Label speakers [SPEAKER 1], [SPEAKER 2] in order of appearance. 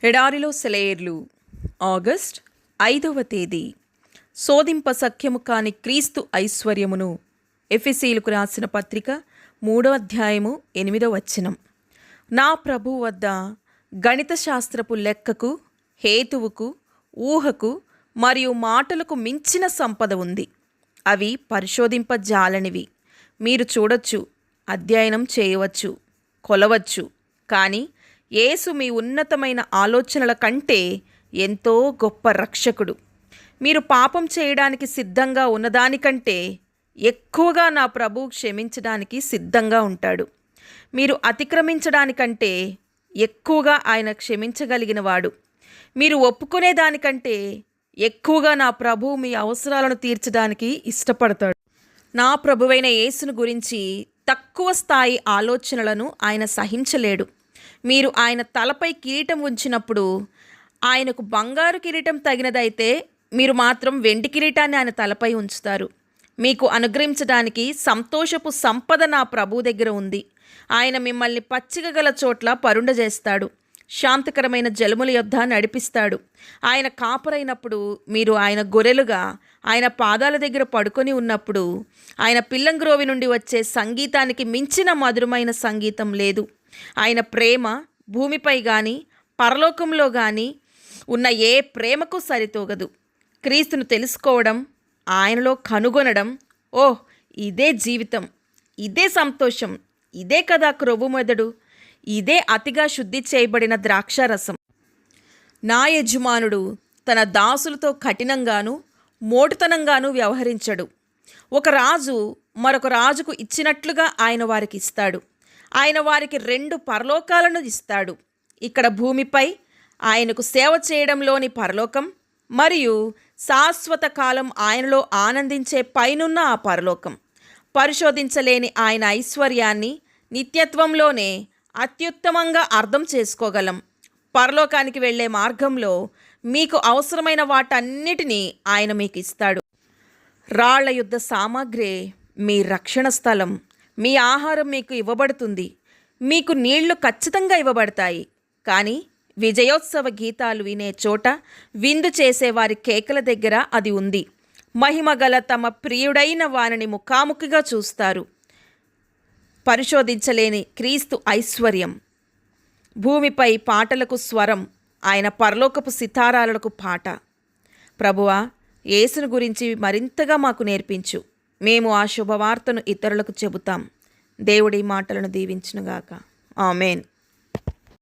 [SPEAKER 1] ఎడారిలో సెలయేర్లు ఆగస్ట్ 5వ తేదీ. శోధింప సఖ్యము కాని క్రీస్తు ఐశ్వర్యమును. ఎఫెసీయులకు రాసిన పత్రిక 3వ అధ్యాయము 8వ వచనం. నా ప్రభు వద్ద గణిత శాస్త్రపు లెక్కకు, హేతువుకు, ఊహకు మరియు మాటలకు మించిన సంపద ఉంది. అవి పరిశోధింపజాలనివి. మీరు చూడొచ్చు, అధ్యయనం చేయవచ్చు, కొలవచ్చు. కానీ యేసు మీ ఉన్నతమైన ఆలోచనల కంటే ఎంతో గొప్ప రక్షకుడు. మీరు పాపం చేయడానికి సిద్ధంగా ఉన్నదానికంటే ఎక్కువగా నా ప్రభు క్షమించడానికి సిద్ధంగా ఉంటాడు. మీరు అతిక్రమించడానికంటే ఎక్కువగా ఆయన క్షమించగలిగిన వాడు. మీరు ఒప్పుకునే దానికంటే ఎక్కువగా నా ప్రభు మీ అవసరాలను తీర్చడానికి ఇష్టపడతాడు. నా ప్రభువైన యేసును గురించి తక్కువ స్థాయి ఆలోచనలను ఆయన సహించలేడు. మీరు ఆయన తలపై కిరీటం ఉంచినప్పుడు ఆయనకు బంగారు కిరీటం తగినదైతే మీరు మాత్రం వెండి కిరీటాన్ని ఆయన తలపై ఉంచుతారు. మీకు అనుగ్రహించడానికి సంతోషపు సంపద నా ప్రభు దగ్గర ఉంది. ఆయన మిమ్మల్ని పచ్చిక గల చోట్ల పరుండజేస్తాడు. శాంతికరమైన జలముల యొద్ద నడిపిస్తాడు. ఆయన కాపరైనప్పుడు మీరు ఆయన గొర్రెలుగా ఆయన పాదాల దగ్గర పడుకొని ఉన్నప్పుడు ఆయన పిల్లంగ్రోవి నుండి వచ్చే సంగీతానికి మించిన మధురమైన సంగీతం లేదు. ఆయన ప్రేమ భూమిపై కానీ పరలోకంలో కానీ ఉన్న ఏ ప్రేమకు సరితూగదు. క్రీస్తును తెలుసుకోవడం, ఆయనలో కనుగొనడం, ఓహ్ ఇదే జీవితం, ఇదే సంతోషం, ఇదే కదా క్రొవ్వు మెదడు, ఇదే అతిగా శుద్ధి చేయబడిన ద్రాక్షారసం. నా యజమానుడు తన దాసులతో కఠినంగాను మోటుతనంగాను వ్యవహరించడు. ఒక రాజు మరొక రాజుకు ఇచ్చినట్లుగా ఆయన వారికి ఇస్తాడు. ఆయన వారికి 2 పరలోకాలను ఇస్తాడు. ఇక్కడ భూమిపై ఆయనకు సేవ చేయడంలోని పరలోకం, మరియు శాశ్వత కాలం ఆయనలో ఆనందించే పైనున్న ఆ పరలోకం. పరిశోధించలేని ఆయన ఐశ్వర్యాన్ని నిత్యత్వంలోనే అత్యుత్తమంగా అర్థం చేసుకోగలం. పరలోకానికి వెళ్ళే మార్గంలో మీకు అవసరమైన వాటన్నిటినీ ఆయన మీకు ఇస్తాడు. రాళ్ల యుద్ధ సామాగ్రి మీ రక్షణ స్థలం. మీ ఆహారం మీకు ఇవ్వబడుతుంది. మీకు నీళ్లు ఖచ్చితంగా ఇవ్వబడతాయి. కానీ విజయోత్సవ గీతాలు వినే చోట, విందు చేసేవారి కేకల దగ్గర అది ఉంది. మహిమగల తమ ప్రియుడైన వారిని ముఖాముఖిగా చూస్తారు. పరిశోధించలేని క్రీస్తు ఐశ్వర్యం. భూమిపై పాటలకు స్వరం, ఆయన పరలోకపు సితారాలకు పాట. ప్రభువా, యేసును గురించి మరింతగా మాకు నేర్పించు. మేము ఆ శుభవార్తను ఇతరులకు చెబుతాం. దేవుడి మాటలను దీవించునుగాక. ఆమేన్.